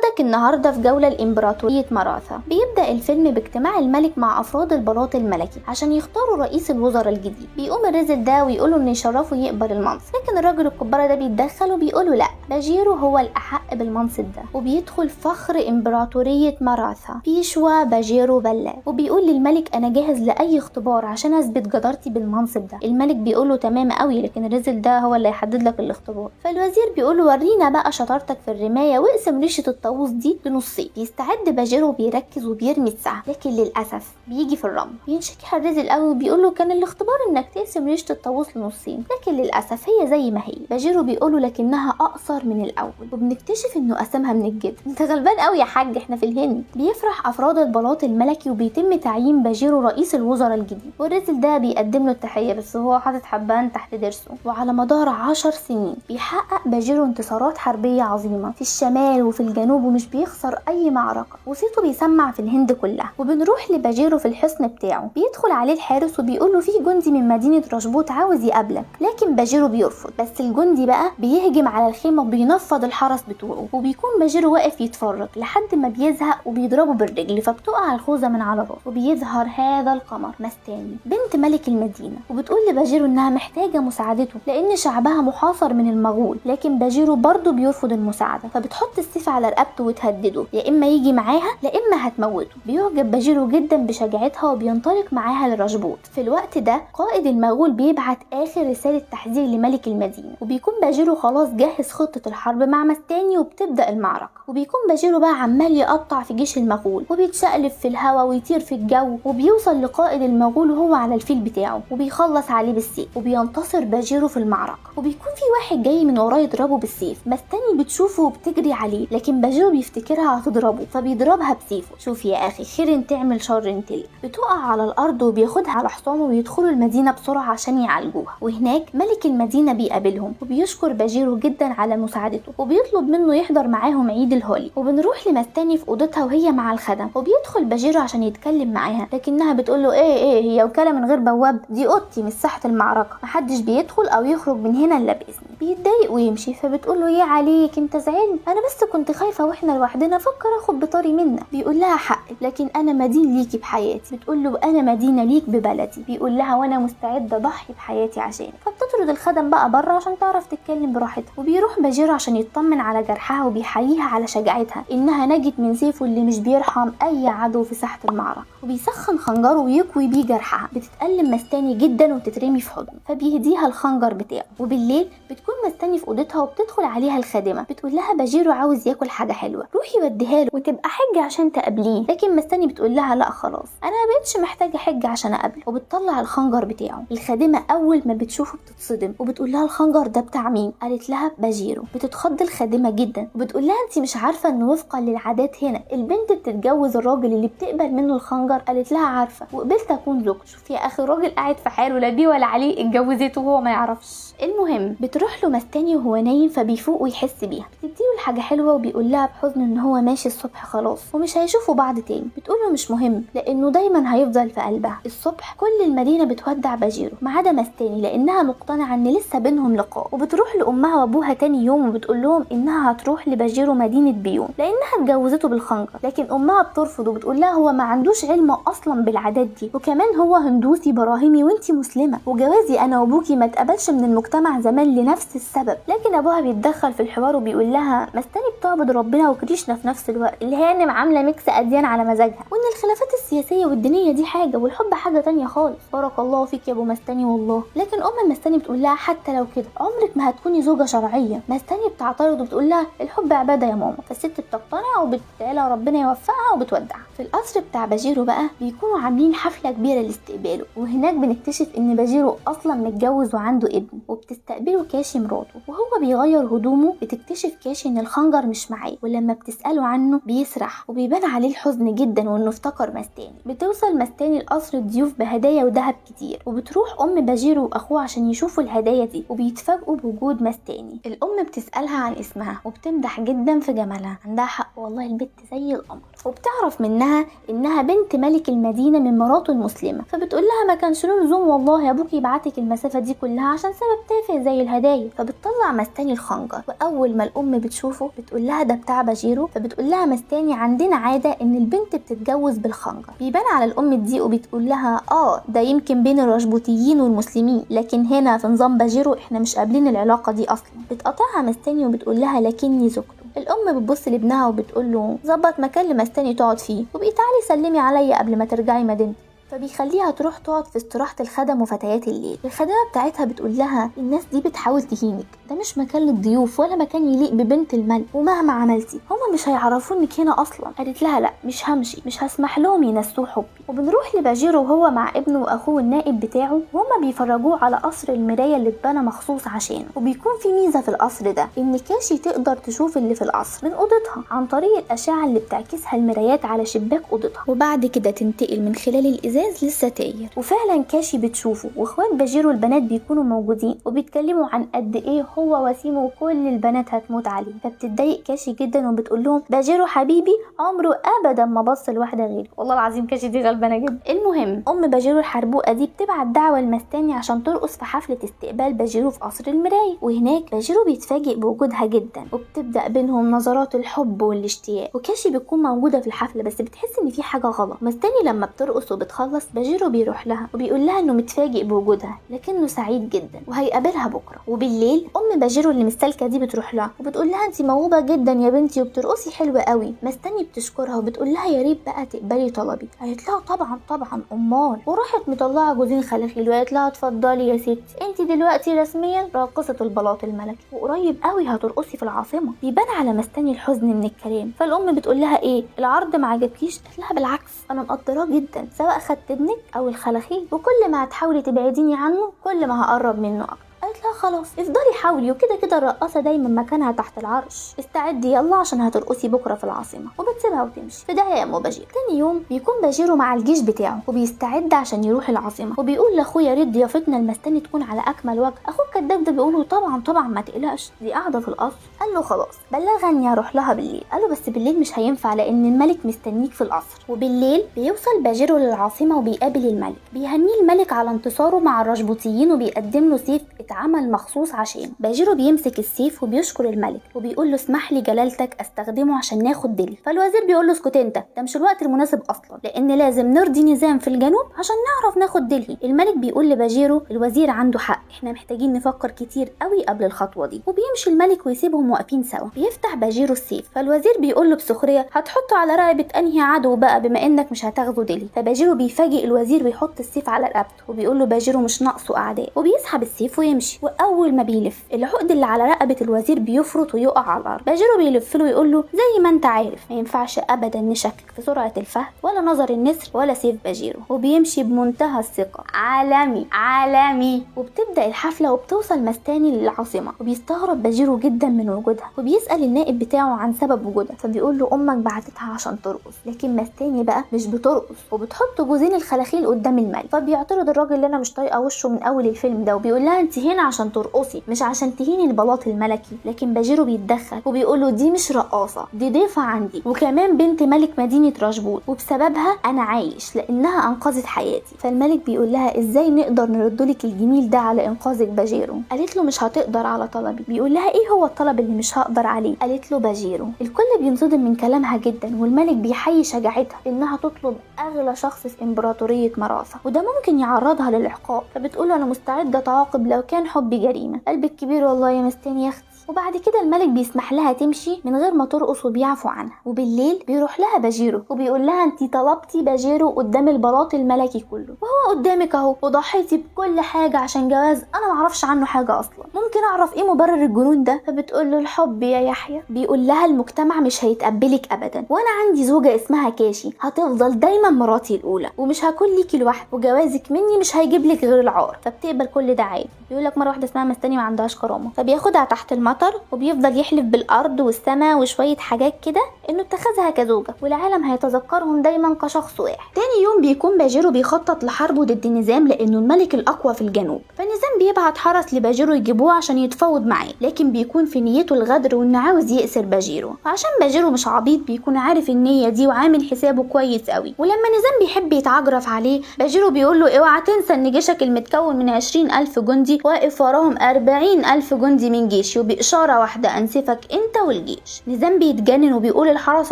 هاخدك النهارده في جولة لإمبراطورية مراثا. بيبدأ الفيلم باجتماع الملك مع أفراد البلاط الملكي عشان يختاروا رئيس الوزراء الجديد. بيقوم الرجل ده ويقولوا إن يشرفه يقبل المنصب، لكن الراجل الكبارة ده بيتدخل وبيقوله لأ، باجيرو هو الأحق بالمنصب ده. وبيدخل فخر إمبراطورية مراثا بيشوا باجيرو بلا، وبيقول للملك أنا جاهز لأي اختبار عشان أثبت جدارتي بالمنصب ده. الملك بيقوله تمام قوي، لكن الرجل ده هو اللي هيحدد لك الاختبار. فالوزير بيقوله ورينا بقى شطارتك في الرماية واقسم ريشة الطاووس دي لنصين. بيستعد باجيرو وبيركز وبيرمي السهم، لكن للأسف بيجي في الرمل. بينشكي الرجل قوي وبيقوله كان الاختبار انك تقسم ريشة الطاووس لنصين، لكن للأسف هي زي ما هي. باجيرو بيقوله لكنها أقصر من الأول، وبنكتشف انه قسمها من الجد. انت غلبان قوي يا حاج، احنا في الهند. بيفرح أفراد البلاط الملكي وبيتم تعيين باجيرو رئيس الوزراء الجديد، والرجل ده بيقدم له التحية بس هو حاطط حبان تحت ضرسه. وعلى مدار 10 سنين بيحقق باجيرو انتصارات حربية عظيمة في الشمال وفي الجنوب، ومش بيخسر أي معركة، وصيته بيسمع في الهند كلها. وبنروح لباجيرو في الحصن بتاعه، بيدخل عليه الحارس وبيقول له في جندي من مدينة راجبوت عاوز يقابلك، لكن باجيرو بيرفض. بس الجندي بقى بيهجم على الخيمة وبينفض الحرس بتوعه، وبيكون باجيرو واقف يتفرج لحد ما بيزهق وبيضربه بالرجل فبتقع الخوذة من على راسه. وبيظهر هذا القمر مستاني بنت ملك المدينة، وبتقول لباجيرو انها محتاجة مساعدته لان شعبها محاصر من المغول، لكن باجيرو برضه بيرفض المساعدة. فبتحط السيف على رقبته وتهدده يا اما يجي معاها لا اما هتموته. بيعجب باجيرو جدا بشجاعتها وبينطلق معاها لراجبوت. في الوقت ده قائد المغول بيبعت اخر رسالة تحذير لملك المدينة، وبيكون باجيرو خلاص جهز خطة الحرب مع مستاني وبتبدأ المعركة. وبيكون باجيرو بقى عمال يقطع في جيش المغول وبيتشقلب في الهواء ويطير في الجو، وبيوصل لقائد المغول وهو على الفيل بتاعه وبيخلص عليه بالسيف، وبينتصر باجيرو في المعركة. وبيكون في واحد جاي من وراه يضربه بالسيف، مستاني بتشوفه وبتجري عليه، لكن باجيرو بيفتكرها هتضربه فبيضربها بسيفه. شوف يا اخي، خير تعمل شر تلك. بتقع على الارض وبياخدها على حصانه ويدخلوا المدينة بسرعة عشان يعالجوها. وهناك ملك المدينة بيقابلهم وبيشكر باجيرو جدا على مساعدته وبيطلب منه يحضر معاهم عيد الهولي. وبنروح لمستاني في اوضتها وهي مع الخدم، وبيدخل باجيرو عشان يتكلم معاها، لكنها بتقول له ايه هي وكاله من غير بواب؟ دي اوضتي مش ساحه المعركه، محدش بيدخل او يخرج من هنا الا باذني. بيتضايق ويمشي. فبتقول له ايه عليك انت زعلان؟ انا بس كنت خايفه واحنا لوحدنا فكر اخد بطاري منك. بيقول لها حقك، لكن انا مدين ليكي بحياتي. بتقول له انا مدينه ليك ببلدي. بيقول لها وانا مستعده اضحي بحياتي عشانك. فبتطرد الخدم بقى بره عشان تعرف تتكلم براحتها. وبيروح باجيرو عشان يطمن على جرحها وبيحييها على شجاعتها انها نجت من سيفه اللي مش بيرحم اي عدو في ساحه المعركه. وبيسخن خنجره ويكوي بيه جرحها. بتتألم مستاني جدا وتترمي في حضنه، فبيهديها الخنجر بتاعه. وبالليل بتكون مستاني في اوضتها وبتدخل عليها الخادمه بتقول لها باجيرو عاوز ياكل حاجه حلوه، روحي وديها له وتبقى حجه عشان تقابليه. لكن مستاني بتقول لها لا خلاص انا ما بقتش محتاجه حجه عشان اقابله. وبتطلع الخنجر بتاعه. الخادمه اول ما بتشوفه بتتصدم وبتقول لها الخنجر ده بتاع مين؟ قالت لها باجيرو. بتتخض الخادمه جدا وبتقول لها انت مش عارفه ان وفقا للعادات هنا البنت بتتجوز الراجل اللي بتقبل منه الخنجر؟ قالت لها عارفه وقبلت اكون زوج. شوف يا اخي الراجل قاعد في حاله لا بيه ولا عليه، اتجوزته وهو ما يعرفش. المهم بتروح له مستاني وهو نايم فبيفوق ويحس بيها. بتديله الحاجه حلوه وبيقول لها بحزن ان هو ماشي الصبح خلاص ومش هيشوفوا بعض تاني. بتقول له مش مهم لانه دايما هيفضل في قلبها. الصبح كل المدينه بتودع باجيرو ما عدا مستاني لانها مقتنعه ان لسه بينهم لقاء. وبتروح لامها وابوها تاني يوم وبتقول لهم انها هتروح لباجيرو مدينه بيون لانها اتجوزته بالخنجر، لكن امها بترفض وبتقول لها هو ما عندوش علم اصلا بالعادات دي، وكمان هو هندوسي براهيمي وانتي مسلمه، وجوازي انا وابوكي ما اتقبلش من المجتمع زمان لنفس السبب. لكن ابوها بيتدخل في الحوار وبيقول لها مستاني بتعبد ربنا وكريشنا في نفس الوقت، الهانم عامله ميكس اديان على مزاجها، وان الخلافات السياسيه والدينيه دي حاجه والحب حاجه تانية خالص. بارك الله فيك يا ابو مستاني والله. لكن مستاني بتقول لها حتى لو كده عمرك ما هتكوني زوجه شرعيه. مستاني بتعترض وبتقول لها الحب عباده يا ماما. فالست بتقتنع وبتدعي ربنا يوفقها وبتودعها. في القصر بتاع باجيرو بقى بيكونوا عاملين حفله كبيره لاستقباله، وهناك بنكتشف ان باجيرو اصلا متجوز وعنده ابن، وبتستقبله كاشي مراته. وهو بيغير هدومه بتكتشف كاشي ان الخنجر مش معاه، ولما بتساله عنه بيسرح وبيبان عليه الحزن جدا وانه وافتكر مستاني. بتوصل مستاني لقصر الضيوف بهدايا وذهب كتير، وبتروح ام باجيرو واخوه عشان يشوفوا الهدايا دي، وبيتفاجئوا بوجود مستاني. الام بتسالها عن اسمها وبتمدح جدا في جمالها، عندها حق والله البت زي القمر، وبتعرف منها انها بنت ملك المدينه من مراته المسلمه. فبتقول لها ما كانش له لزوم والله يا ابوكي يبعتك المسافه دي كلها عشان سبب تافه زي الهدايا. فبتطلع مستاني الخنجر، واول ما الام بتشوفه بتقول لها ده بتاع باجيرو. فبتقول لها مستاني عندنا عاده ان البنت بتتجوز بالخنجر. بيبان على الام الضيق وبتقول لها ده يمكن بين الراشبوتيين والمسلمين، لكن هنا في نظام باجيرو احنا مش قابلين العلاقه دي اصلا. بتقطعها مستاني وبتقول لها لكني زوجته. الام بتبص لابنها وبتقول له ظبط مكان لمستاني تقعد فيه، وبقي تعالي سلمي عليا قبل ما ترجعي مدينتك. فبيخليها تروح تقعد في استراحة الخدم وفتيات الليل. الخدامة بتاعتها بتقول لها الناس دي بتحاول تهينك، ده مش مكان للضيوف ولا مكان يليق ببنت الملك، ومهما عملتي هما مش هيعرفوا انك هنا اصلا. قالت لها لا مش همشي، مش هسمح لهم ينسوا حبي. وبنروح لباجيرو وهو مع ابنه واخوه النائب بتاعه، وهما بيفرجوه على قصر المراية اللي اتبنى مخصوص عشانه. وبيكون في ميزة في القصر ده ان كاشي تقدر تشوف اللي في القصر من اوضتها عن طريق الاشعة اللي بتعكسها المرايات على شباك اوضتها، وبعد كده تنتقل من خلال الازاز للستاير. وفعلا كاشي بتشوفه، واخوات باجيرو البنات بيكونوا موجودين وبيتكلموا عن قد ايه هو وسيم وكل البنات هتموت عليه. فبتتضايق كاشي جدا وبتقول لهم باجيرو حبيبي عمره ابدا ما بص لواحده غيره. والله العظيم كاشي دي غلبانه جدا. المهم ام باجيرو الحربوقه دي بتبعت دعوه لمستاني عشان ترقص في حفله استقبال باجيرو في قصر المرايه، وهناك باجيرو بيتفاجئ بوجودها جدا، وبتبدا بينهم نظرات الحب والاشتياق. وكاشي بتكون موجوده في الحفله بس بتحس ان في حاجه غلط. مستاني لما بترقص وبتخلص باجيرو بيروح لها وبيقول لها انه متفاجئ بوجودها لكنه سعيد جدا وهيقابلها بكره. وبالليل ام باجيرو اللي مستلكه دي بتروح لها وبتقول لها انت موهوبه جدا يا بنتي وبترقصي حلوه قوي. مستني بتشكرها وبتقول لها يا ريت بقى تقبلي طلبي. قالت لها طبعا طبعا امال. وراحت مطلعه جوزين خلاخيل وقالت لها اتفضلي يا ستي انت دلوقتي رسميا راقصه البلاط الملكي، وقريب قوي هترقصي في العاصمه. بيبان على مستني الحزن من الكلام. فالام بتقول لها ايه العرض ما عجبكيش؟ قالت لها بالعكس انا مقدراه جدا، سواء خدت ابنك او الخلاخيل، وكل ما هتحاولي تبعديني عنه كل ما هقرب منه اكتر. قالت لها خلاص افضلي حاولي، وكده كده الرقاصه دايما مكانها تحت العرش، استعدي يلا عشان هترقصي بكره في العاصمه. وبتسيبها وتمشي. في ده يا ام باجيرو. تاني يوم بيكون باجيرو مع الجيش بتاعه وبيستعد عشان يروح العاصمه، وبيقول لاخوه يا ريت ضيافتنا المستني تكون على اكمل وجه. اخوه الكداب ده بيقول له طبعا طبعا ما تقلقش دي قاعده في القصر. قال له خلاص بلغني اروح لها بالليل. قال له بس بالليل مش هينفع لان الملك مستنيك في القصر. وبالليل بيوصل باجيرو للعاصمه وبيقابل الملك، بيهنيه الملك على انتصاره مع الراشبوتيين وبيقدم له سيف اتعمل مخصوص عشان. باجيرو بيمسك السيف وبيشكر الملك وبيقول له اسمح لي جلالتك استخدمه عشان ناخد دلي. فالوزير بيقول له اسكت انت، ده مش الوقت المناسب اصلا لان لازم نرضي نظام في الجنوب عشان نعرف ناخد دلي. الملك بيقول لباجيرو الوزير عنده حق، احنا محتاجين نفكر كتير قوي قبل الخطوه دي. وبيمشي الملك ويسيبهم واقفين سوا. بيفتح باجيرو السيف، فالوزير بيقول له بسخريه هتحطه على رقبه انهي عدو بقى بما انك مش هتاخده دلي. فباجيرو بيفاجئ الوزير ويحط السيف على رقبته وبيقول له باجيرو مش ناقصه اعداء، وبيسحب السيف ويمشي. واول ما بيلف العقد اللي على رقبه الوزير بيفرط ويقع على الارض. باجيرو بيلف له ويقول له زي ما انت عارف ما ينفعش ابدا نشكك في سرعه الفهد ولا نظر النسر ولا سيف باجيرو. وبيمشي بمنتهى الثقه. عالمي عالمي. وبتبدا الحفله وبتوصل مستاني للعاصمه، وبيستغرب باجيرو جدا من وجودها، وبيسال النائب بتاعه عن سبب وجودها. فبيقول له امك بعتتها عشان ترقص. لكن مستاني بقى مش بترقص وبتحط جوزين الخلاخيل قدام الملك. فبيعترض الراجل اللي انا مش طايقه وشه من اول الفيلم ده، وبيقول لها انت هنا عشان ترقصي مش عشان تهيني البلاط الملكي. لكن باجيرو بيتدخل وبيقول له دي مش رقاصه، دي ضيفه عندي وكمان بنت ملك مدينه راشبوت، وبسببها انا عايش لانها انقذت حياتي. فالملك بيقول لها ازاي نقدر نردلك الجميل ده على انقاذك باجيرو. قالت له مش هتقدر على طلبي. بيقول لها ايه هو الطلب اللي مش هقدر عليه؟ قالت له باجيرو. الكل بينصدم من كلامها جدا، والملك بيحيي شجاعتها انها تطلب اغلى شخص في امبراطوريه مراسة، وده ممكن يعرضها للعقاب. فبتقول له انا مستعده اتعاقب لو كان حبي جريمه. قلبك كبير والله يا مستني يا اختي. وبعد كده الملك بيسمح لها تمشي من غير ما ترقص وبيعفو عنها. وبالليل بيروح لها باجيرو وبيقول لها انتي طلبتي باجيرو قدام البلاط الملكي كله، وهو قدامك اهو، وضحيتي بكل حاجه عشان جواز انا معرفش عنه حاجه اصلا. ممكن اعرف ايه مبرر الجنون ده؟ فبتقول له الحب يا يحيى. بيقول لها المجتمع مش هيتقبلك ابدا، وانا عندي زوجه اسمها كاشي هتفضل دايما مراتي الاولى ومش هكون ليكي لوحدك، وجوازك مني مش هيجيب لك غير العار. فبتقبل كل ده عادي. بيقول لك مره واحده اسمها مستني ما عندهاش كرامه، فبياخدها تحت المطر وبيفضل يحلف بالارض والسماء وشويه حاجات كده انه اتخذها كزوجة والعالم هيتذكرهم دايما كشخص واحد. تاني يوم بيكون باجيرو بيخطط لحربه ضد نظام لانه الملك الاقوى في الجنوب، فالنظام بيبعت حرس لباجيرو يجيبوه عشان يتفاوض معاه، لكن بيكون في نيته الغدر وانه عاوز يأسر باجيرو. وعشان باجيرو مش عبيط بيكون عارف النية دي وعامل حسابه كويس قوي. ولما نظام بيحب يتعجرف عليه باجيرو بيقول له اوعى تنسى ان جيشك المتكون من 20,000 جندي واقف وراهم 40,000 جندي من جيشي، وبإشارة واحدة انسفك انت والجيش. نظام بيتجنن وبيقول الحرس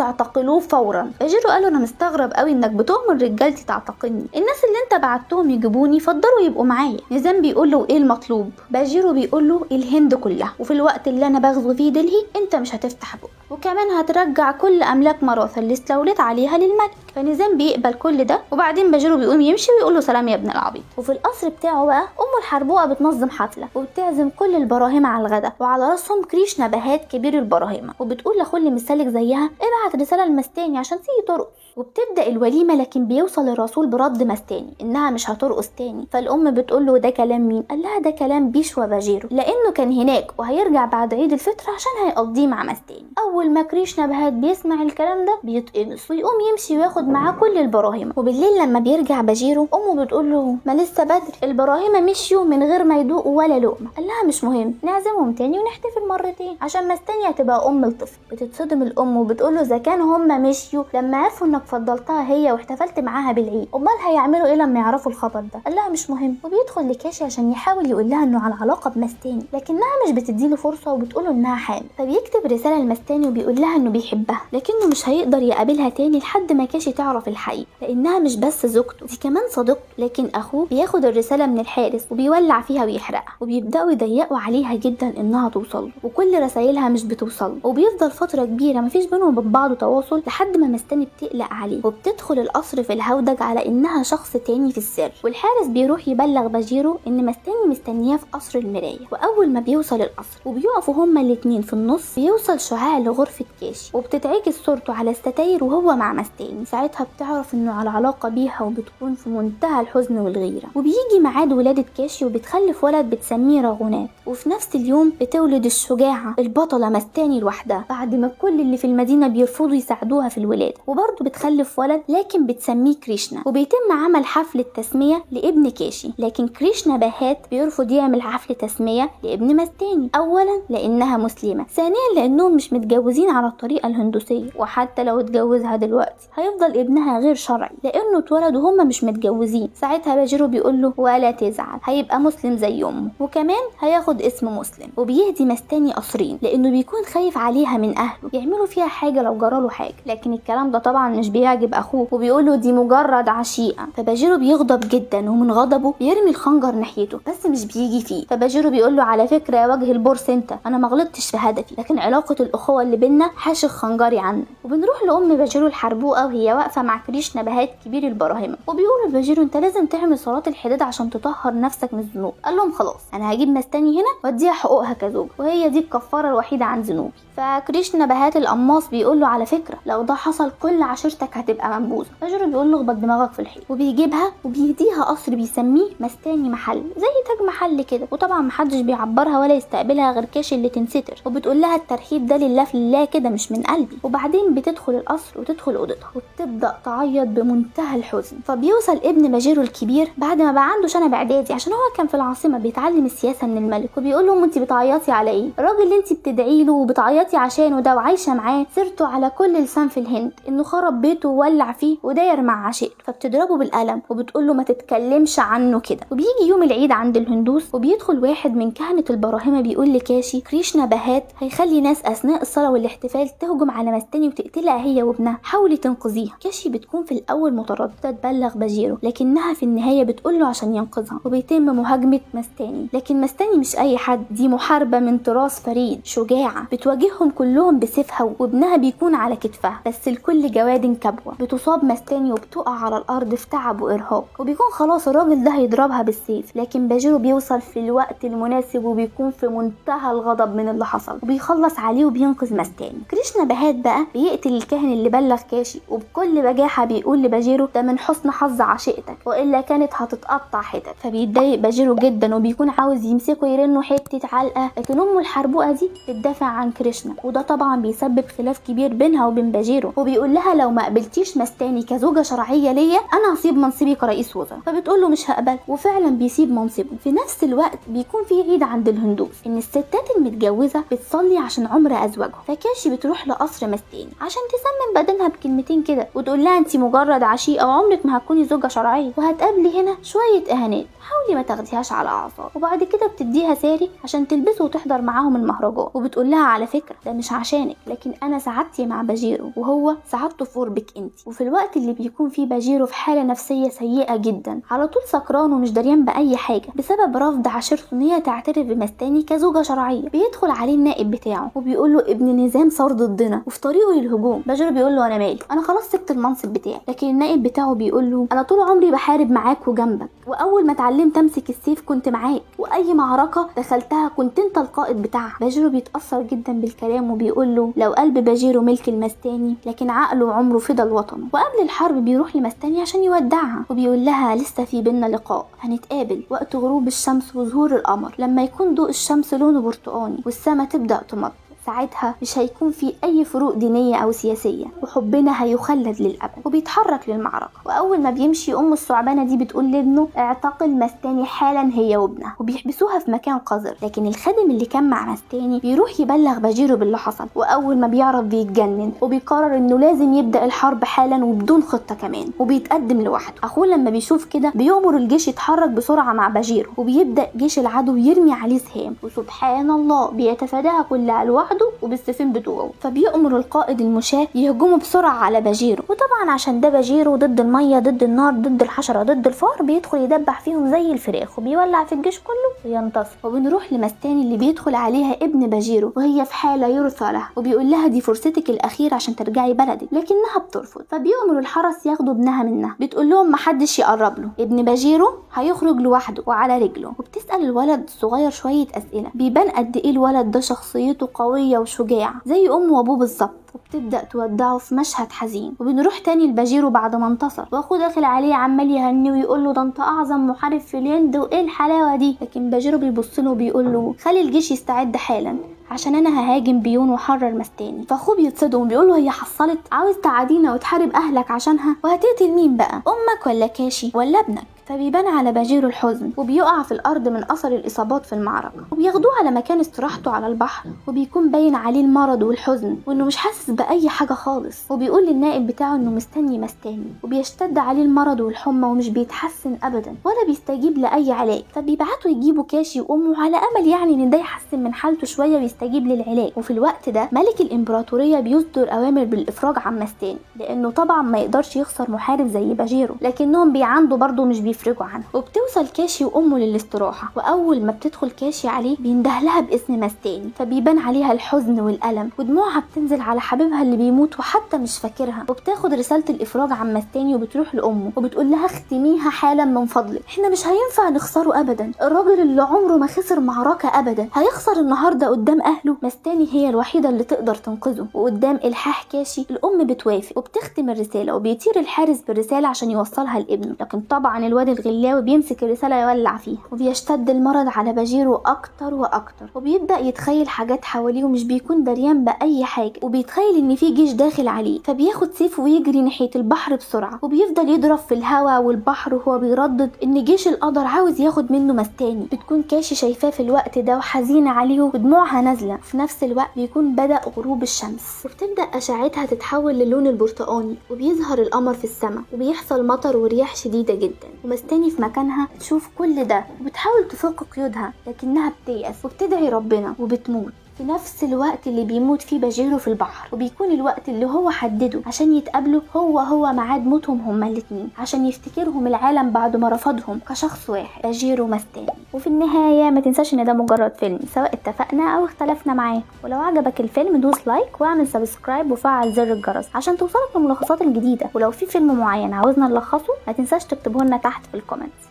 اعتقلوه فورا. باجيرو قال له انا مستغرب قوي انك بتؤمر رجالتي تعتقلني، الناس اللي انت بعتهم يجيبوني فضلوا يبقوا معايا. نظام بيقول له ايه المطلوب؟ باجيرو بيقول له الهند كلها، وفي الوقت اللي انا بغزو فيه دلهي انت مش هتفتح بقك، وكمان هترجع كل املاك مراثا اللي استوليت عليها للملك. فنظام بيقبل كل ده، وبعدين باجيرو بيقوم يمشي ويقول له سلام يا ابن العبيط. وفي القصر بتاعه بقى ام الحربوقه بتنظم حفله وبتعزم كل البراهمه على الغداء، وعلى راسهم كريشنا بهات كبير البراهمه، وبتقول لاخوه اللي مسالك زيها ابعت رساله لمستاني عشان تيجي ترقص. وبتبدا الوليمه، لكن بيوصل الرسول برد مستاني انها مش هترقص تاني. فالام بتقول له ده كلام مين؟ قال لها ده كلام بيشوى باجيرو لانه كان هناك وهيرجع بعد عيد الفطر عشان هيقضيه مع مستاني. اول ما كريشنا بهات بيسمع الكلام ده بيتقمص ويقوم يمشي وياخد معاه كل البراهمه. وبالليل لما بيرجع باجيرو امه بتقول له ما لسه بدري، البراهمه مشيوا من غير ما يدوقوا ولا لقمه. قال لها مش مهم، نعزمهم تاني ونحتفل مرتين عشان مستاني هتبقى ام الطفل. بتتصدم الام وبتقول له اذا كان هم مشيوا لما عرفوا انك فضلتها هي واحتفلت معاها بالعيد، امال هيعملوا ايه لما يعرفوا الخبر ده؟ قال لها مش مهم. وبيدخل لكاشي عشان يحاول يقول لها انه على علاقه بمستاني، لكنها مش بتديله فرصه وبتقول له انها حامل. فبيكتب رساله لمستاني وبيقول لها انه بيحبها، لكنه مش هيقدر يقابلها تاني لحد ما كاشي تعرف الحقيقه، لانها مش بس زوجته دي كمان صديقته. لكن اخوه بياخد الرساله من الحارس وبيولع فيها ويحرقها، وبيبداوا يضيقوا عليها جدا انها توصل له، وكل رسايلها مش بتوصل له، وبيفضل فتره كبيره مفيش بينهم وبين بعض تواصل لحد ما مستاني بتقلق عليه وبتدخل القصر في الهودج على انها شخص تاني في السر. والحارس بيروح يبلغ باجيرو ان مستاني مستنياه في قصر المرايه. واول ما بيوصل القصر وبيقفوا هما الاتنين في النص بيوصل شعاع لغرفه كاشي وبتتعكس صورته على الستاير وهو مع مستاني. ساعتها بتعرف انه على علاقه بيها وبتكون في منتهى الحزن والغيره. وبيجي ميعاد ولاده كاشي وبتخلف ولد بتسميه راغونات، وفي نفس اليوم بتولد الشجاعه البطله مستاني لوحدها بعد ما كل اللي في المدينه بيرفضوا يساعدوها في الولاده. وبرضه بتخلف ولد لكن بتسميه كريشنا، وبيتم عمل حفل التسميه لابن كاشي، لكن كريشنا بهات بيرفض يعمل حفل تسميه لابن مستاني. اولا لانها مسلمه، ثانيا لانهم مش متجوزين على الطريقه الهندوسيه، وحتى لو اتجوزها دلوقتي هيفضل ابنها غير شرعي لانه اتولد وهم مش متجوزين. ساعتها باجيرو بيقول له ولا تزعل، هيبقى مسلم زي امه وكمان هياخد اسم مسلم. وبيهدي مستاني قصرين لانه بيكون خايف عليها من اهله يعملوا فيها حاجه لو جراله حاجه، لكن الكلام ده طبعا مش بيعجب اخوه وبيقول له دي مجرد عشيقه. فباجيرو بيغضب جدا ومن غضبه بيرمي الخنجر ناحيته بس مش بيجي فيه. فباجيرو بيقول له على فكره يا وجه البورس انا ما غلطتش في هدفي، لكن علاقه الاخوه اللي بينا حاشق خنجري عنك. وبنروح لام باجيرو الحربوقه وهي واقفه مع كريشنا بهات كبير البراهمه، وبيقولوا لباجيرو انت لازم تعمل صلاه الحداد عشان تطهر نفسك من الذنوب. قال لهم خلاص انا هجيب مستاني هنا واديها حقوقها كزوج، وهي دي الكفاره الوحيده عن ذنوبي. فكريشنا بهات القماص بيقول له على فكره لو ده حصل كل عشيرتك هتبقى منبوذه. باجيرو بيقول له اخبط دماغك في الحيط، وبيجيبها وبيهديها قصر بيسميه مستاني محل زي تاج محل كده، وطبعا محدش بيعبرها ولا يستقبلها غير كاشي اللي تنستر، وبتقول لها الترحيب ده لله في لله كده مش من قلبي. وبعدين بتدخل القصر وتدخل اوضتها وبتبدا تعيط بمنتهى الحزن. فبيوصل ابن باجيرو الكبير بعد ما بقى عنده شنب اعدادي عشان هو كان في العاصمه بيتعلم السياسه من الملك، وبيقول له انت بتعيطي على ايه؟ الراجل اللي انت بتدعي له وبتعيطي عشانه ده وعايشه معاه سيرته على كل لسان في الهند انه خرب بيته وولع فيه وداير مع عشيقته. فبتضربه بالقلم وبتقول له ما تتكلمش عنه كده. وبيجي يوم العيد عند الهندوس وبيدخل واحد من كهنه البراهمه بيقول لكاشي كريشنا بهات هيخلي ناس اثناء الصلاه والاحتفال تهجم على مستاني وتقتلها هي وابنها، حاولي تنقذيها. كاشي بتكون في الاول متردده تبلغ باجيرو لكنها في النهايه بتقول له عشان ينقذها، وبيتم مهاجمه مستاني. لكن مستاني مش اي حد، دي محاربه من طراز فريد شجاعه بتواجههم كلهم بسيفها، وابنها بيكون على كتفها بس الكل جواد كبوه. بتصاب مستاني وبتقع على الارض في تعب وارهاق، وبيكون خلاص الراجل ده هيضربها بالسيف، لكن باجيرو بيوصل في الوقت المناسب وبيكون في منتهى الغضب من اللي حصل وبيخلص عليه وبينقذ مستاني. كريشنا بهات بقى بيقتل الكاهن اللي بلغ كاشي وبكل وبكل بجاحة بيقول لباجيرو ده من حسن حظ عشيقتك والا كانت هتتقطع حتت. فبيتضايق باجيرو جدا وبيكون عاوز يمسكه يرنه حتة علقة، لكن امه الحربوقة دي بتدافع عن كريشنا، وده طبعا بيسبب خلاف كبير بينها وبين باجيرو، وبيقول لها لو ما قبلتيش مستاني كزوجة شرعية ليا انا هسيب منصبي كرئيس وزراء. فبتقول له مش هقبل، وفعلا بيسيب منصبه. في نفس الوقت بيكون في عيد عند الهندوس ان الستات المتجوزة بتصلي عشان عمر ازواجها، فكاشي بتروح لقصر مستاني عشان تسمن بدنها بكلمتين كده وتقول لها انت مجرد عشيقة وعمرك ما هتكوني زوجة شرعية، وهتقابلي هنا شوية اهانات، حاولي ما تاخديهاش على اعصاب. وبعد كده بتديها ساري عشان تلبسه وتحضر معاهم المهرجان، وبتقول لها على فكرة ده مش عشانك، لكن انا سعادتي مع باجيرو وهو سعادته في قربك انت. وفي الوقت اللي بيكون فيه باجيرو في حالة نفسية سيئة جدا، على طول سكران ومش دريان باي حاجة بسبب رفض عشيرته ان هي تعترف بمستاني كزوجة شرعية، بيدخل عليه النائب بتاعه وبيقول له ابن نظام صار ضدنا وفي طريقه للهجوم. باجيرو بيقول له انا مالي، انا خلاص سبت المنصب بتاعي. لكن النائب بتاعه بيقول له انا طول عمري بحارب معاك وجنبك، واول ما اتعلمت امسك السيف كنت معاك، واي معركة دخلتها كنت انت القائد بتاعها. باجيرو بيتأثر جدا بالكلام وبيقول له لو قلب باجيرو ملك المستاني لكن عقله وعمره فدا الوطن. وقبل الحرب بيروح لمستاني عشان يودعها وبيقول لها لسه في بينا لقاء، هنتقابل وقت غروب الشمس وظهور القمر لما يكون ضوء الشمس لونه برتقاني والسما تبدأ تمطر، ساعتها مش هيكون في اي فروق دينية او سياسية وحبنا هيخلد للابد. وبيتحرك للمعركة، واول ما بيمشي ام الثعبانة دي بتقول لابنه اعتقل مستاني حالا هي وابنها، وبيحبسوها في مكان قذر. لكن الخادم اللي كان مع مستاني بيروح يبلغ باجيرو باللي حصل، واول ما بيعرف بيتجنن وبيقرر انه لازم يبدأ الحرب حالا وبدون خطة كمان، وبيتقدم لوحده. اخوه لما بيشوف كده بيأمر الجيش يتحرك بسرعة مع باجيرو، وبيبدأ جيش العدو يرمي عليه سهام، وسبحان الله بيتفاداها كلها لوحده وبالسيفين بتوعه. فبيأمر القائد المشاة يهجموا بسرعة على باجيرو، وطبعا عشان ده باجيرو ضد المية ضد النار ضد الحشرة ضد الفار بيدخل يدبح فيهم زي الفراخ وبيولع في الجيش كله وينتصر. وبنروح لمستاني اللي بيدخل عليها ابن باجيرو وهي في حالة يرثى لها، وبيقول لها دي فرصتك الأخيرة عشان ترجعي بلدك، لكنها بترفض. فبيأمر الحرس ياخدوا ابنها منها، بتقول لهم محدش يقرب له، ابن باجيرو هيخرج لوحده وعلى رجله. وبتسأل الولد الصغير شوية أسئلة، بيبان قد ايه الولد ده شخصيته قوية وشجاع زي امه وابوه بالظبط. وبتبدأ تودعه في مشهد حزين. وبنروح تاني لباجيرو بعد ما انتصر، واخوه داخل عليه عمال يهنيه ويقول له ده انت اعظم محارب في الهند وايه الحلاوه دي. لكن باجيرو بيبص له وبيقول له خلي الجيش يستعد حالا عشان انا ههاجم بيون وحرر مستاني. فاخوه بيتصدم وبيقول له هي حصلت، عاوز تعادينا وتحارب اهلك عشانها؟ وهتقتل مين بقى، امك ولا كاشي ولا ابنك؟ فبيبان على باجيرو الحزن وبيقع في الارض من اثر الاصابات في المعركه، وبياخدوه على مكان استراحته على البحر، وبيكون باين عليه المرض والحزن وانه مش حاسس باي حاجه خالص. وبيقول للنائب بتاعه انه مستني مستاني، وبيشتد عليه المرض والحمى ومش بيتحسن ابدا ولا بيستجيب لاي علاج. فبيبعتوا يجيبوا كاشي وامه على امل يعني ان ده يحسن من حالته شويه ويستجيب للعلاج. وفي الوقت ده ملك الامبراطوريه بيصدر اوامر بالافراج عن مستاني، لانه طبعا ما يقدرش يخسر محارب زي باجيرو، لكنهم بيعاندوا برضه مش بيفرجوا عنه. وبتوصل كاشي وامه للاستراحه، واول ما بتدخل كاشي عليه بينده لها باسم مستاني، فبيبان عليها الحزن والالم ودموعها بتنزل على حبيبها اللي بيموت وحتى مش فاكرها. وبتاخد رساله الافراج عن مستاني وبتروح لامه وبتقول لها اختميها حالا من فضلك، احنا مش هينفع نخسره ابدا، الراجل اللي عمره ما خسر معركه ابدا هيخسر النهارده قدام اهله. مستاني هي الوحيده اللي تقدر تنقذه. وقدام الحاح كاشي الام بتوافق وبتختم الرساله، وبيطير الحارس بالرساله عشان يوصلها لابنه. لكن طبعا الواد الغلاوي بيمسك الرساله يولع فيها، وبيشتد المرض على باجيرو اكتر واكتر، وبيبدا يتخيل حاجات حواليه ومش بيكون دريان باي حاجه، وبيتخيل ان في جيش داخل عليه. فبياخد سيفه ويجري ناحيه البحر بسرعه، وبيفضل يضرب في الهواء والبحر وهو بيردد ان جيش القدر عاوز ياخد منه مستاني. بتكون كاشي شايفاه في الوقت ده وحزينه عليه ودموعها نازله. في نفس الوقت بيكون بدا غروب الشمس، وبتبدا اشعتها تتحول للون البرتقاني، وبيظهر القمر في السماء، وبيحصل مطر ورياح شديده جدا. ومستاني في مكانها تشوف كل ده وبتحاول تفك قيودها، لكنها بتيأس وبتدعي ربنا وبتموت في نفس الوقت اللي بيموت فيه باجيرو في البحر. وبيكون الوقت اللي هو حدده عشان يتقابلوا هو ميعاد موتهم هما الاتنين، عشان يفتكرهم العالم بعد ما رفضهم كشخص واحد، باجيرو مستاني. وفي النهاية ما تنساش ان ده مجرد فيلم، سواء اتفقنا او اختلفنا معاه. ولو عجبك الفيلم دوس لايك واعمل سبسكرايب وفعل زر الجرس عشان توصلك الملخصات الجديدة. ولو في فيلم معين عاوزنا نلخصه ما تنساش تكتبه لنا تحت في الكومنتس.